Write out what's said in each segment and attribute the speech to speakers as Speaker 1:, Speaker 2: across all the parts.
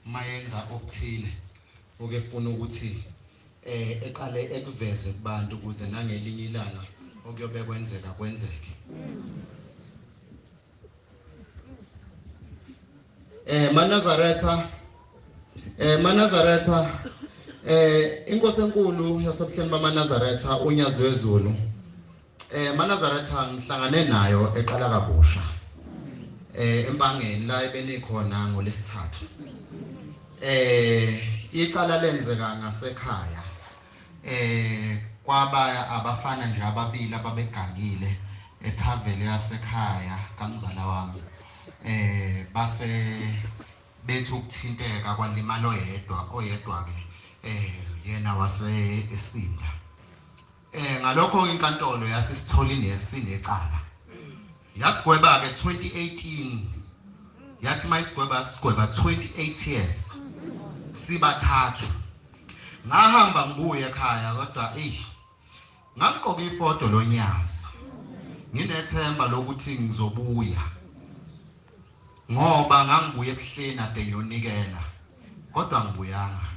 Speaker 1: mayenza okuthile okefuna ukuthi eqale ekuveze kubantu ukuze nangelinye ilanga okuyobe kwenzeka kwenzeke. Manazaretha inkosi enkulu yasebuhleni bamaNazaretha Unyazi wezulu. Manazaretha ngihlangane nayo eqala kabusha empangeni la ebenikhona ngolesithathu. Icala lenzeka ngasekhaya. Kwaba abafana nje ababili ababegangile ethavele yasekhaya kamzala wami. Base bethu ukuthinteka kwalimala oyedwa ke yena wase esinda. Ngalokho inkantolo yasisithola inecala. Yasigweba ke 2018. Yathi mayisigweba sigweba 28 years. Sibathathu. Ngahamba ngibuye ekhaya kodwa ngamqoka ifoto lo Unyazi. Nginethemba lokuthi ngizobuya. Ngoba ngangibuye ebuhleni ade ngiyonikela. Kodwa ngibuyanga.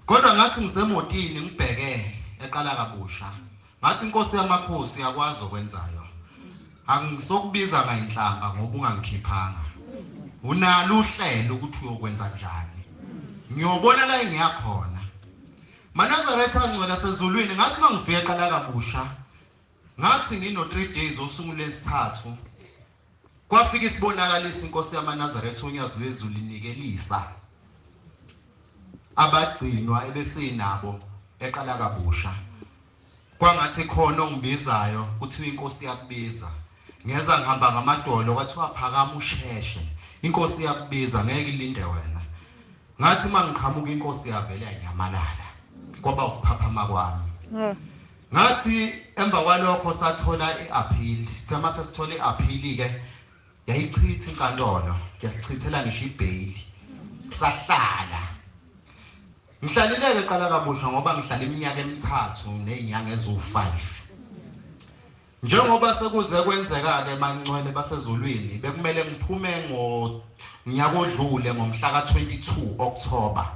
Speaker 1: Kodwa ngathi ngisemotini ngibheke eqala kabusha. Ngathi inkosi yamakhosi yakwazi ukwenzayo. Angisokubiza ngayinhlamba ngoba ungangikhiphanga. Unalo uhlelo ukuthi uyokwenza njani. Ngiyobona la engiyakhona. Manazaretha ngcwela sezulwini ngathi mangifika eqala kabusha. Ngathi ngino 3 days osuku lesithathu. Kwafika isibonakalisa inkosi yamaNazaretha Unyazi wezulu inikelisa abagcinwa ebesinabo eqala kabusha. Kwangathi khona ongibizayo kuthiwa inkosi yakubiza. Ngeza ngihamba ngamadolo kwathiwa phakama usheshe. Inkosi yakubiza ngeke ilinde wena. Ngathi mangiqhamuka inkosi yavele yanyamalala. Kwaba ukuphaphama kwami. Ngathi emva kwalokho sathola iappeal. Sithema sesithola iappeal ke yayichitha inkantolo. Yasichithela ngisho ibail. Sahlala. Ngihlalile eqala kabusha ngoba ngihlala iminyaka emithathu nezinyanga ezu5. Njengoba sekuze kwenzeka ke mangcwele basezulwini bekumele ngiphume ngonyaka odlule ngomhla ka22 October.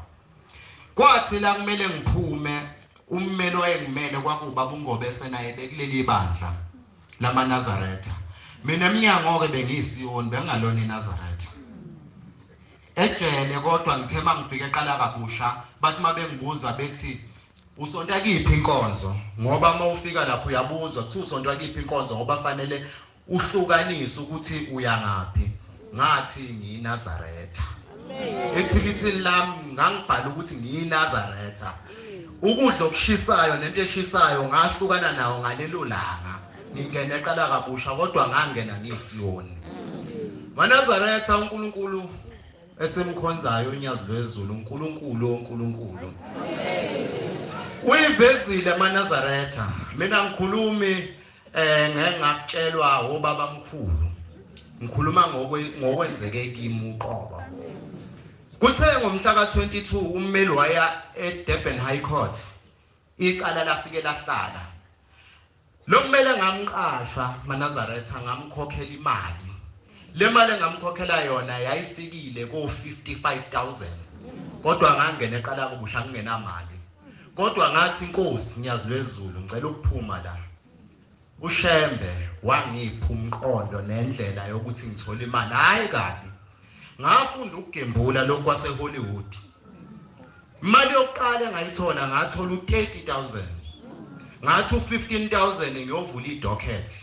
Speaker 1: Kwathi la kumele ngiphume ummeli wayengimele kwakuba bungobese naye bekuleli bandla lamaNazaretha. Mina eminyango ke bengiyisiyoni bengalona iNazaretha. Ejele kodwa ngithema ngifike eqala kabusha bathi mabengibuza bethi usonta kiphi inkonzo ngoba mawufika lapho uyabuzwa kuthi usonta kiphi inkonzo ngoba fanele uhlukanise ukuthi uya ngapi. Ngathi ngiyiNazaretha. Ethikithini lami ngangibhala ukuthi ngiyiNazaretha. Ukudla okushisayo nento eshisayo ngahlukana nawo ngalelo langa. Ngingena eqala kabusha kodwa ngangena ngisiyoni. MaNazaretha uNkulunkulu esemkhonzayo Unyazi wezulu uNkulunkulu. Uyivezile maNazaretha. Mina ngikhulumi ngeke ngakutshelwa obaba mkhulu. Ngikhuluma ngokwenzeke kimi uqobo. Kuthe ngomhla ka22 ummeli waya eDurban High Court. Icala lafike lahlala. Lo mmeli ngamqasha maNazaretha ngamkhokhela imali. Le mali engamkhokhela yona yayifikile ko 55,000. Kodwa ngangena eqala kabusha ngingenamali. Kodwa ngathi inkosi Unyazi wezulu ngicela ukuphuma la. Ushembe wangipha umqondo nendlela yokuthi ngithola imali. Hayi kabi. Ngafunda ukugembula lokho kwase Hollywood. Imali yokuqala ngayithola ngathola u30,000. Ngathi u15,000 ngiyovula idocket.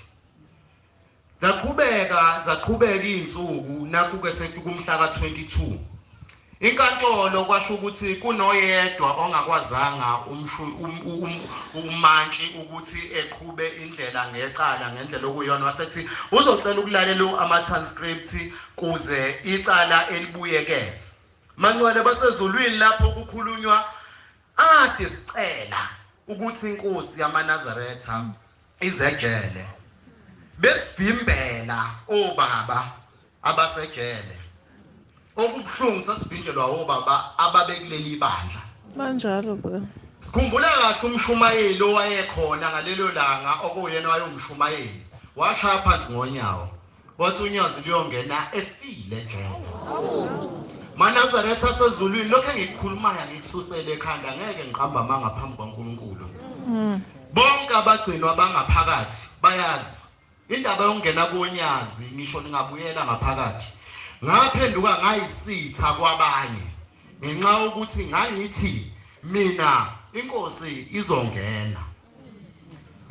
Speaker 1: Zaqhubeka izinsuku naku ke sekumhla ka22. Inkantolo kwasho ukuthi kunoyedwa ongakwazanga umantshi ukuthi eqhube indlela ngecala ngendlela okuyona wasethi uzocela ukulalela ama-transcript kuze icala elibuyekeze. Mangcwele basezulwini lapho kukhulunywa ade sicela ukuthi inkosi yamaNazaretha izejele. Besivimbela obaba abasejele. Okubuhlungu sasivinjelwa obaba ababekuleli bandla.
Speaker 2: Kanjalo baba.
Speaker 1: Sikhumbula kahle umshumayeli owayekhona ngalelo langa okuyena wayomshumayeli. Washaya phansi ngonyawo. Wathi Unyazi liyongena efile ejele. Manazaretha sezulwini lokho engikukhulumayo ngikususele ekhanda ngeke ngiqhamba mangaphambi kwaNkulunkulu. Bonke abagcinwa abangaphakathi bayazi indaba yokungena konyazi ngisho ningabuyela ngaphakathi. Ngaphenduka ngayisitha kwabanye ngenxa ukuthi ngangithi mina inkosi izongena.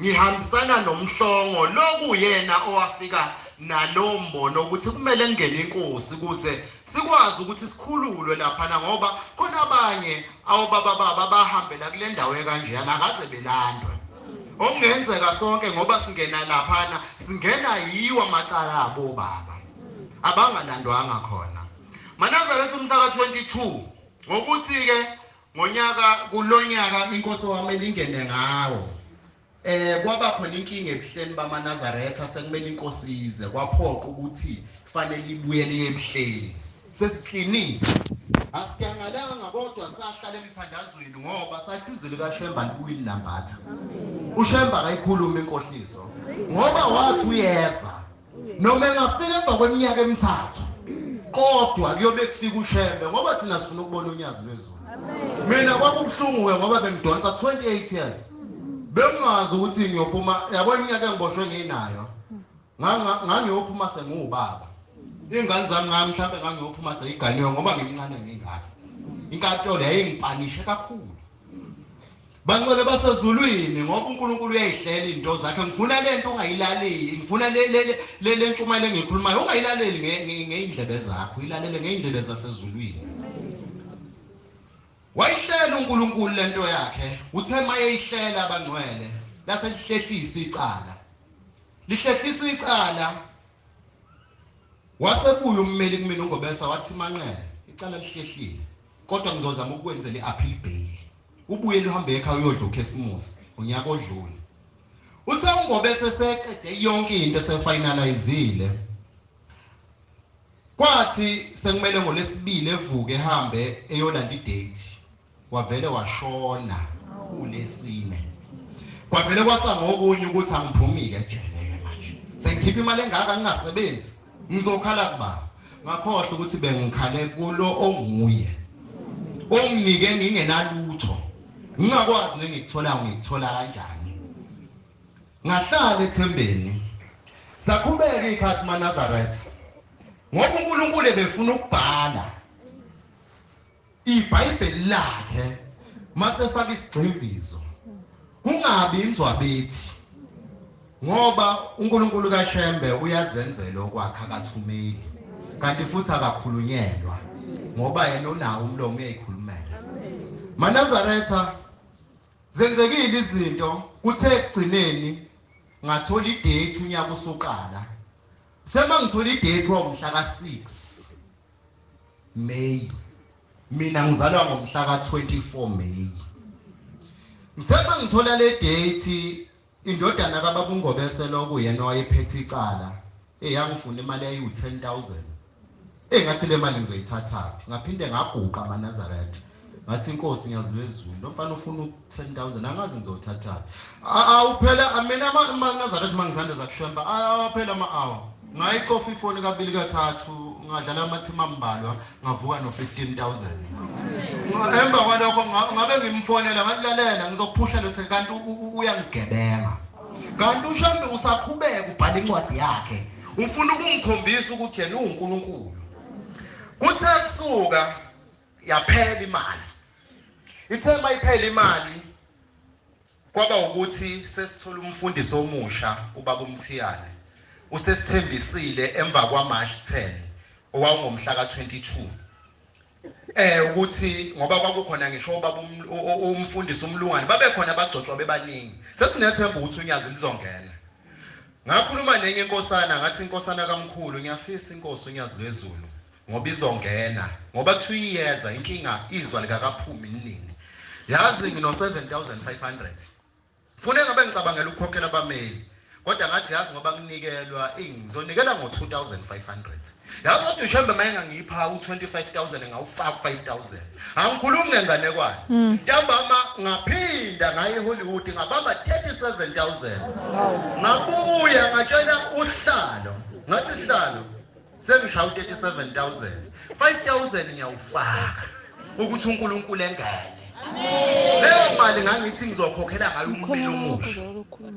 Speaker 1: Ngihambisana nomhlongo lokuyena owafika nalombono ukuthi kumele ngene inkosi kuze sikwazi ukuthi sikhululwe lapha ngoba khona abanye awobaba bahambela kule ndawo ekanjena akaze belandwe. Okungenzeka sonke ngoba singena lapha singena yiwa macala abo baba abangalandwanga khona. Manazaretha umhla ka-22 ngokuthi ke ngonyaka kulonyaka inkosi wami ingene ngawo. Kwaba khona inkinga ebuhleni bamaNazaretha sekumele inkosi ize kwaphoqa ukuthi kufanele ibuyele ebuhleni. Sesiklinile. Asiyangalanga kodwa sahlala emthandazweni ngoba sathi izwi likaShembe libuye linambatha. Ushembe akayikhuluma inkohliso ngoba wathi uyeza noma engafika emva kweminyaka emithathu kodwa kuyobe kufika uShembe ngoba thina sifuna ukubona unyazi lwezulu. Mina kwakubuhlungu ngoba bengidonsa 28 years. Bengazi ukuthi ngiyophuma yabona iminyaka engiboshwe nginayo. Ngangiyophuma sengiwubaba. Ingane zami mhlawumbe ngangiyophuma seyiganiwe ngoba ngimncane ngingaka. Inkantolo yayingipanishe kakhulu. Bangcwele basezulwini ngoba uNkulunkulu uyayihlela into zakhe. Ngifuna lento ungayilaleli. Ngifuna le ntshumayelo engikhulumayo ungayilaleli ngeindlebe zakho, ilalele ngeindlebe zasezulwini. Wayihlela uNkulunkulu lento yakhe. Uthe mayeyihlela abangcwele lase lihlehlisa icala. Lihlehliswa icala. Wasebuya ummeli kumina uNgobesa wathi Manqele icala lihlehlile kodwa ngizozama ukwenzela iappeal bail. Ubuye luhambe ekhaya uyodla uKhesimusi unyaka odlule. Uthe uNgobesa seqede yonke into sefinalizile. Kwathi sekumele ngolesibili evuke ehambe eyolanda idate. Wavele washona ulesine. Kwavele kwasangokunye ukuthi angiphumile ejele manje. Sengikhipha imali engaka ngingasebenzi. Ngizokhala kuba ngakhohle ukuthi bengikhale kulo onguye. Onginike ngingenalutho. Ngingakwazi ngikuthola kanjani. Ngahlala ethembeni. Sakhubeka ikhathi maNazaretha. Ngoba uNkulunkulu ebefuna ukubhala iBhayibheli lakhe masefaka isigcimbizo. Kungabi inzwabethi. Ngoba uNkulunkulu kaShembe uyazenzela okwakhe akathumeli. Kanti futhi akakhulunyelwa ngoba yena unawo umlomo uyayikhulumela. maNazaretha zenzekile izinto kuthe ekugcineni ngathola idate unyaka usuqala. Sema ngithola idate ngomhla ka6 May. Mina ngizalwa ngomhla ka24 May. Ngithemba ngithola le date indodana kaBaba uNgobese lokuyena wayephethe icala eyangifuna imali ayi 10,000. Ngathi le mali ngizoyithatha. Ngaphinde ngaguqa maNazaretha. Ngathi inkosi ngiyazilwezulu. Lo mfana ufuna 10,000 angazi ngizothatha. Awuphela mina maNazaretha mangithanda zakushemba. Phela ama-hour. Ngayicofa ifoni kabili kathathu ngadlala amathima ambalwa ngavuka no15,000. Emva kwalokho ngabe ngimfonela ngalalela ngizokuphusha lothe kanti uyangigebenga. Kanti uShembe usaqhubeka ubhala incwadi yakhe. Ufuna ukungikhombisa ukuthi yena uNkulunkulu. Kuthe kusuka yaphela imali. Ithe mayiphela imali kwaba ukuthi sesithola umfundisi omusha uBaba uMthiyane. Usesithembisile emva kwaMarch 10 owawungomhla ka22 ukuthi ngoba kwakukhona ngisho baba umfundisi umlungane babekhona abagcotshwa bebaningi sesinethemba ukuthi unyazi lizongena. Ngakhuluma nenye inkosana ngathi inkosana kaMkhulu ngiyafisa inkosi unyazi lwezulu ngoba izongena ngoba kuthiwa iyeza inkinga izwa likakaphumi iningi yazi ngino 7,500 fune ngabe ngicabangela ukukhokhela abameli. Kodwa ngathi yazi ngoba nginikelwa ngizonikela ngo2,500. Yazi ukuthi uShembe mayenga ngipha u25,000 ngawufaka 5,000. Angikhulumi ngenganekwane. Ntambama ngaphinda ngaye eHollywood ngabamba 37,000. Ngabuya ngatshela uhlalo. Ngathi sihlalo Sengishawu 37,000. 5,000 ngiyawufaka ukuthi uNkulunkulu engene. Leyo mali ngangithi ngizokhokhela ngayo ummeli omusha.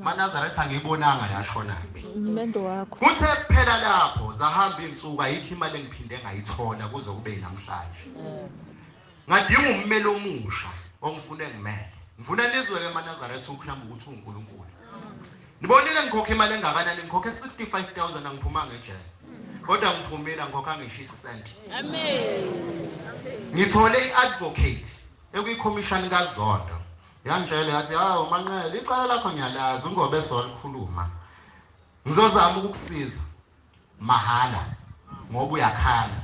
Speaker 1: MaNazaretha angiyibonanga yashona phi. Kuthe kuphela lapho zahamba insuku ayikho imali engiphinde ngayithola kuze kube namhlanje. Ngadinga ummeli omusha ongifune ngimele. Ngifuna nizwe ke MaNazaretha ukuhlamba ukuthi uNkulunkulu. Nibonile ngikhokha imali engakanani ngikhokhe 65,000 angiphuma ngejele. Kodwa ngiphumela ngikhokha ngisho isenti. Amen. Ngithole iadvocate ekuyikhomishani kaZondo. Yangitshela yathi hawo Manqele icala lakho ngiyalazi ungobe solikhuluma. Ngizozama ukukusiza mahala ngoba uyakhala.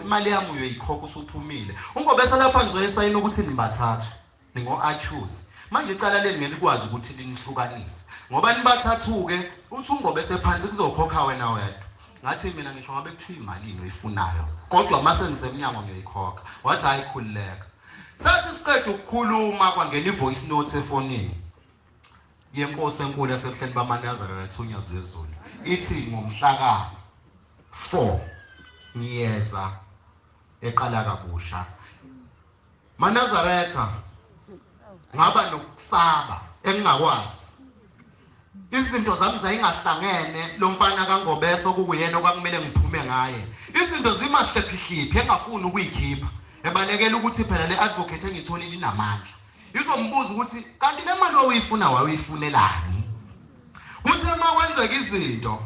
Speaker 1: Imali yami uyoyikhokha usuphumile. Ungobe salapha ngizoyisayina ukuthi nibathathu. Ningo-accuse. Manje icala leli ngelikwazi ukuthi linihlukanise. Ngoba nibathathu ke uthi ungobe sephansi kuzokhokha wena wedwa. Ngathi mina ngisho ngabe kuthiwa imalini oyifunayo. Kodwa mase ngisemnyango ngiyoyikhokha. Wathi hayi khulileka. Sathi siqeda ukukhuluma kwangena ivoice note efonini. Yenkosi enkulu yasebuhleni bamaNazaretha Unyazi lwezulu. Ithi ngomhla ka 4 ngiyeza eqala kabusha. MaNazaretha ngaba nokusaba engingakwazi. Izinto zami zayingahlangene lo mfana kaNgobeso okuyena okwakumele ngiphume ngaye. Izinto zimahlephihlephi engafuni ukuyikhipha. Ebalekela ukuthi phela le advocate engitholile inamandla. Izombuza ukuthi kanti le mali oyifuna wayifunelani? Uthi uma kwenzeka izinto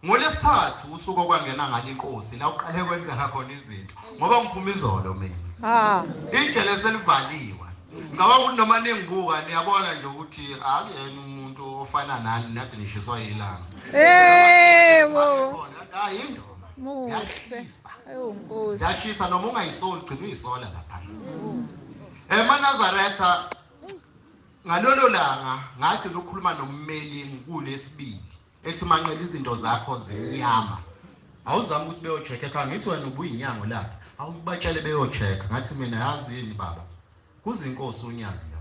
Speaker 1: ngolesithathu usuku okwangena ngale inkosi la uqale kwenzeka khona izinto ngoba ngiphuma izolo mina. Ijele selivaliwe. Ngaba ukuthi noma ningibuka niyabona nje ukuthi akuyena umuntu ofana nani nade nishiswa yilanga. Hayi indoma. Ziyashisa. Ziyashisa noma ungayisoli gcina uyisola lapha. MaNazaretha ngalolo langa ngathi lokukhuluma nommeli kulesibili. Ethi Manqele izinto zakho zinyama. Awuzama ukuthi beyocheck ekhaya ngithi wena ubuyinyango lapha. Awubatshele beyocheck ngathi mina yazini baba. Kuzinkosi Unyazi la.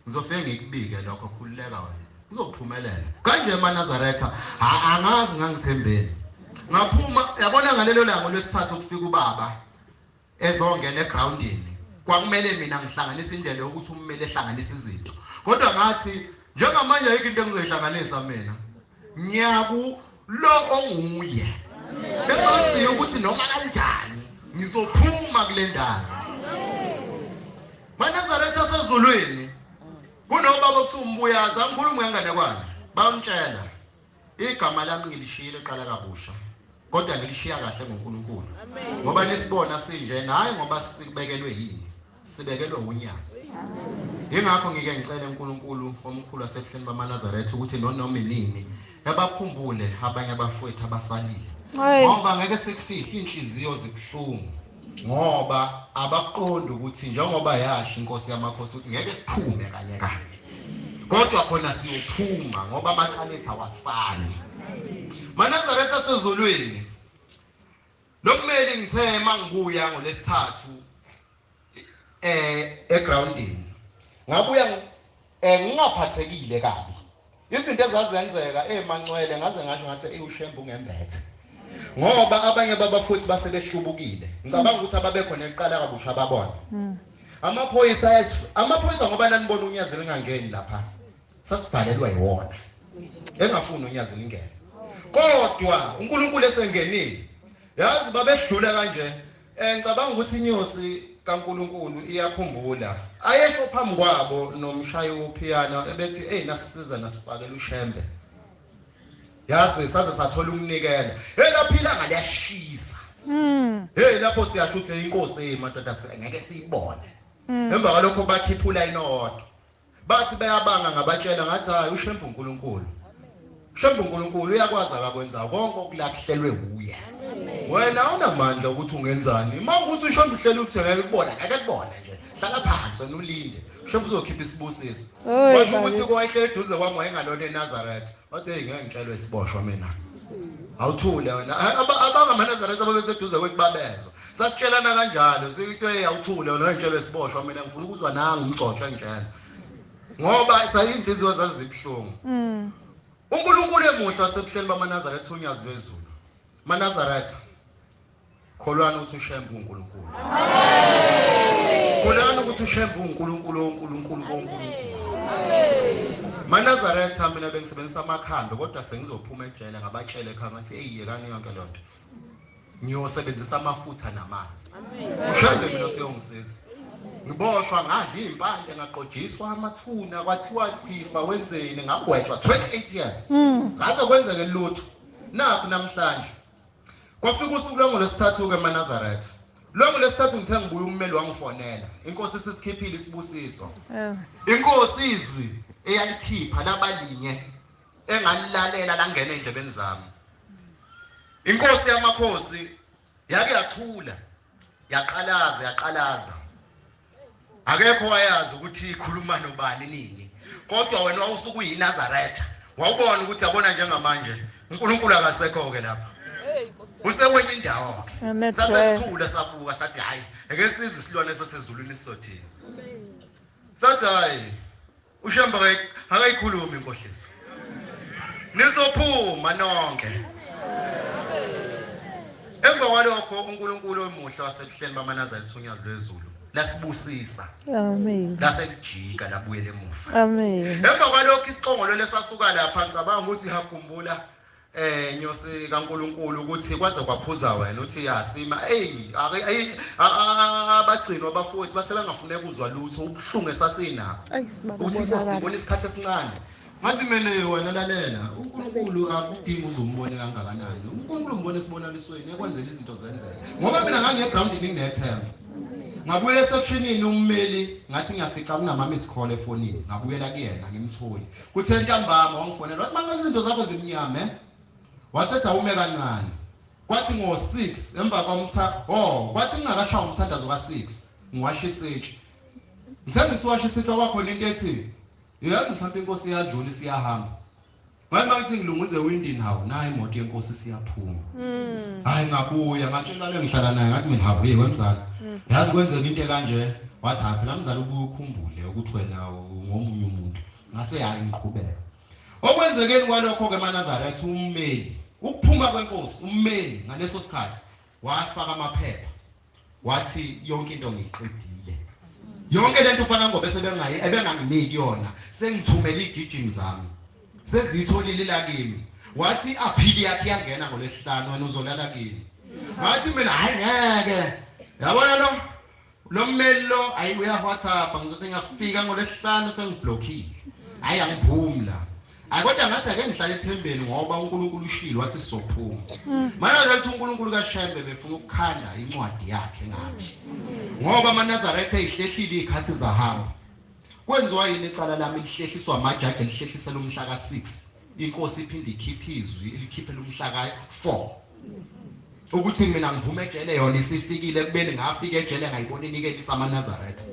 Speaker 1: Ngizofike ngikubike lokho khulileka wena. Uzophumelela. Kanje MaNazaretha angazi ngangithembeni. Ngaphuma yabona ngalelo langa lwesithathu ukufika ubaba ezongena egroundini. Kwakumele mina ngihlanganise indlela yokuthi ummeli ehlanganise izinto. Kodwa ngathi njengamanje ayikho into engizoyihlanganisa mina. Nyaku lo onguye. Bengazi ukuthi noma kanjani ngizophuma kule ndawo. MaNazaretha sezulwini kunobaba okuthiwa umbuyaza ngikhuluma ngengane kwana bamtshela igama lami ngilishiyile eqala kabusha kodwa ngilishiya kahle ngoNkulunkulu ngoba nisibona sinjena hayi ngoba sikubekelwe yini sibekelwe Unyazi. Ingakho ngike ngicela uNkulunkulu omkhulu wasebuhleni bamaNazaretha ukuthi noma inini ebakhumbule abanye abafowethu abasalile ngoba ngeke sikufihla inhliziyo zibuhlungu ngoba abaqonda ukuthi njengoba yasho inkosi yamakhosi ukuthi ngeke siphume kanye kanye kodwa khona siyophuma ngoba amathaletha awafani. MaNazaretha sezulwini lo mmeli ngithe mangibuya ngolesithathu egroundini ngabuya ngingaphathekile kabi. Izinto ezazenzeka eMancwele ngaze ngasho ngathi Ushembe ungembethe ngoba abanye babafuthi basebehlubukile. Ngicabanga ukuthi ababekhona eqala kabusha babona. Amaphoyisa ngoba nanibona Unyazi lingangeni lapha. Sasibhalelwa yiwona. Engafuni Unyazi lingene. Kodwa uNkulunkulu esengenile. Yazi babedlula kanje. Ngicabanga ukuthi inyosi kaNkulunkulu iyakhumbula. Ayekho phambi kwabo nomshayi wopiano ebethi nasisiza nasifakela Ushembe. Yazi saze sathola umnikelo. Laphila ngaliyashisa. Lapho siyasho ukuthi inkosi emadoda ngeke siyibone. Emva kwalokho bakhiphula inodwa. Bathi bayabanga ngabatshela ngathi hayi Ushembe uNkulunkulu. Ushembe uNkulunkulu uyakwazi akakwenza konke okulahlelwe kuye. Wena unamandla ukuthi ungenzani. Mawukuthi Ushembe uhleli ukuthi ngeke kubona, ngeke kubona nje. Hlala phansi wena ulinde. Ushembe uzokhipha isibusiso. Washo ukuthi kwahle eduze kwami wayengalona eNazaretha. Wathi ngeke ngitshelwe isiboshwa mina. Awuthule wena. AbangamaNazaretha babeseduze kwekubabezo. Sasitshelana kanjalo sithi awuthule wena ngitshelwe isiboshwa mina ngifuna ukuzwa nanga umgcotsho ngitshela. Ngoba sayinhliziyo zazibhlungu. uNkulunkulu emuhle wasebuhleni bamaNazaretha Unyazi lwezulu. MaNazaretha kholwana ukuthi ushembe uNkulunkulu. Amen. Kholwana ukuthi ushembe uNkulunkulu. Manazaretha mina bengisebenzisa amakhambi kodwa sengizophuma ejele ngabatshele ekhaya ngathi eyiyekani yonke lonto. Ngiyosebenzisa amafutha namanzi. Ushembe mina usiyongisiza. Ngiboshwa ngadla impande ngaqojiswa amathuna kwathiwa khifa wenzeni ngagwetshwa 28 years. Ngaze kwenzeke lutho. Nakho namhlanje. Kwafika usuku lwangolesithathu ke eManazaretha. Lwangolesithathu ngithe ngibuya ummeli wangifonela. Inkosi sisikhiphile isibusiso. Inkosi izwi eyalikhipha labalinye engalilalela langena endlebeni zami. Inkosi yamakhosi yake yathula yaqalaza. Akekho wayazi ukuthi ikhuluma nobani nini. Kodwa wena wawusuku uyiNazaretha. Wawubona ukuthi yabona njengamanje uNkulunkulu akasekho ke lapha. Usewena indawo. Sasethula sabuka sathi hayi ake sizwe isilwane sasezulwini sisothini. Sathi hayi Ushembe akayikhuluma inkohlisi. Nizophuma nonke. Emva kwalokho uNkulunkulu omuhle wasebuhleni baManazaretha Unyazi lwezulu lasibusisa.
Speaker 2: Amen.
Speaker 1: Laselijika labuyela emuva.
Speaker 2: Amen.
Speaker 1: Emva kwalokho isiqongolo lesasuka lapha ngicabanga ukuthi hakhumbula nyosi kaNkulunkulu ukuthi kwaze kwaphuza wena uthi yasima abagcino abafowethu basebengafune ukuzwa lutho ubuhlungu esasinakho uthi sibona isikhathi esincane ngathi mina wena lalela uNkulunkulu akudingi uzumbone kangakanani uNkulunkulu umbone esibonalisweni ekwenzela izinto zenzeke ngoba mina ngangiyeground nginethemba ngabuyela esekshenini ummeli ngathi ngiyafica kunama miss call efonini ngabuyela kuyena ngimtholi kuthe ntambama wangifonela wathi manje izinto zakho zimnyama wasethi awume kancane kwathi ngo6 emva kwathi ngingakashaya umthandazo ka6 ngiwasha isitshe ngithe ngisiwasha isitshe kwakhona into ethi yazi mhlawumbe inkosi iyadlula siyahamba manje bathi ngilunguze windini hawo nayi imoto yenkosi siyaphuma hayi ngabuya ngatshela le ngihlala naye ngathi mina hawo wemzala yazi kwenzeka into kanje wathi ha phela mzala ubuye ukhumbule ukuthi wena ngomunye umuntu ngase hayi ngiqhubeka okwenzekeni kwalokho ke eManazaretha ummeli ukuphuma kwenkosi ummeli ngaleso sikhathi wafaka amaphepha wathi yonke into ngiyiqedile yonke lento ufana ngoba ebenganginiki yona sengithumela igijimi zami sezitholile la kimi wathi aphili yakhe yangena ngolesihlanu wena uzolala kimi ngathi mina hayi ngeke yabona lo mmeli lo ayi uya WhatsApp ngizothi ngiyafika ngolesihlanu sengiblockile hayi angiphumla kodwa ngathi ake ngihlale ethembeni ngoba uNkulunkulu ushilo wathi sizophuma manje lethi uNkulunkulu kaShembe befuna ukukhanda incwadi yakhe ngathi ngoba aManazaretha eyihlehlile izikhathi zahamba kwenziwa yini icala lami lihlehliswa amajaji lihlehlisa lomhla ka6 inkosi iphinde ikhiphe izwi ilikhiphe lomhla ka4 ukuthi mina ngiphume ejele yona isifikile kubeni ngafika ejele ngayibona inikele isaManazaretha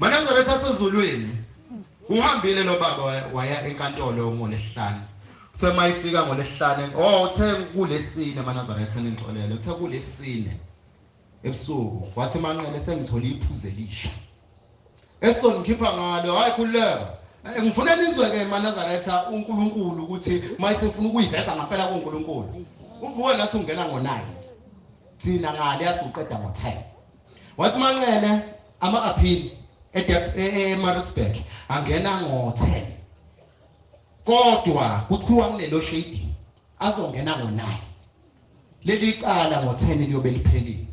Speaker 1: Manazaretha asezulwini uhambile lo baba waya enkantolo ngolesihlanu uthe mayifika ngolesihlanu uthe kulesine eManazaretha ningixolele uthe kulesine ebusuku wathi manqele sengithola iphuze elisha esongikhipha ngalo hayi khuleka ngifuna nizwe ke eManazaretha uNkulunkulu ukuthi mayisefuna ukuyiveza ngempela kuNkulunkulu uvuka nathi ungena ngo9 thina ngale yasuqeda ngo10 wathi manqele ama-appeal eMaritzburg angena ngo10 kodwa kuthiwa kunelo shading azongena ngo9 leli cala ngo10 liyobe liphelile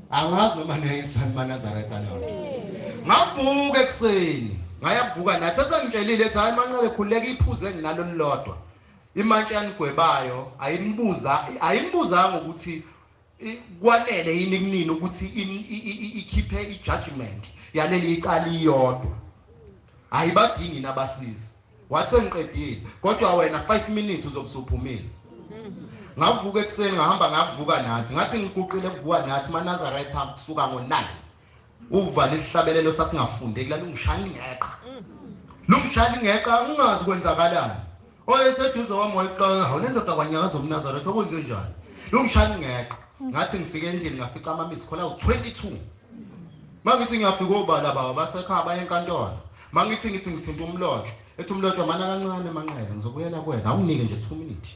Speaker 1: angazi noma neyiswa eManazaretha lona ngavuka ekseni ngayavuka nathi sesengitshelile ethi hayi manqele khuleka iphuze nginalo lilodwa imantshi yanigwebayo ayinibuzanga ukuthi kwanele yini kunini ukuthi ikhiphe ijudgment yaleli icala iyodwa ayibadingi nabasizi wathi sengiqedile kodwa wena 5 minutes uzobusuphumile ngavuka ekseni ngahamba ngavuka nathi ngathi ngiguqile ukuvuka nathi eManazaretha kusuka ngo9 uvala isihlabelelo sasingafundeki lalungishaya ingeqa lungishaya ingeqa ungazi kwenzakalani oyeseduze wami wayiqaka awunendoda kwanyakaza uMnazaretha okwenze njani lungishaya ingeqa ngathi ngifike endlini ngafica ama-miss call awu22 mangithi ngiyafika obala bawo basekhaya baye enkantolo mangithi ngithinta umlotshwa ethi umlotshwa mana kancane manqele ngizobuyela kuwena awunike nje 2 minutes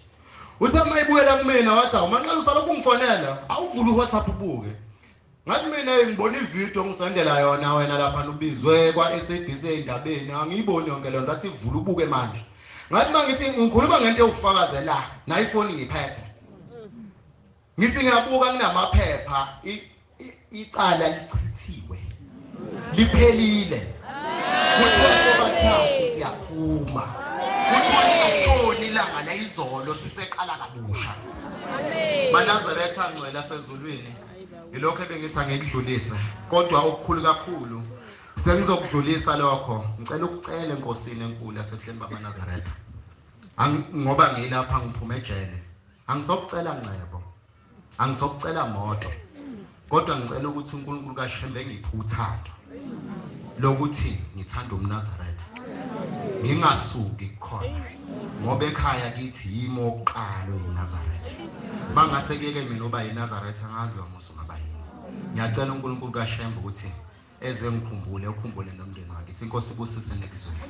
Speaker 1: Uthe mayibuyela kumina wathi awumanqala usalokhu ungifonela awuvula uWhatsApp ubuke. Ngathi mina ngibona ivideo ngisendela yona wena lapha ubizwe kwa SABC endabeni angiyiboni yonke lento athi vula ubuke manje. Ngathi mangithi ngikhuluma ngento yokufakaza la na iPhone ngiphethe. Ngithi ngiyabuka nginamaphepha icala lichithiwe. Liphelile. Kuthiwa sobathathu siyaphuma. Kuthiwa lingashoni ilanga la izolo siseqala kabusha. Manazaretha angcwela sezulwini. Ilokho ebengithi angikudlulise kodwa okukhulu kakhulu sengizokudlulisa lokho ngicela ukucela enkosini enkulu yasehleni bamaNazaretha ngoba ngilapha ngiphuma ejele angizokucela ngcebo angizokucela moto kodwa ngicela ukuthi uNkulunkulu kaShembe ngiphe uthando lokuthi ngithanda umNazaretha ngingasuki khona ngoba ekhaya kithi yimo oqalo iNazaretha mangase keke mina uba iNazaretha ngazi wamusa ngaba yini ngiyacela uNkulunkulu kaShembe ukuthi eze ngikhumbule ukhumbule nomndeni wakhe ithi inkosi ibusise nekuzweni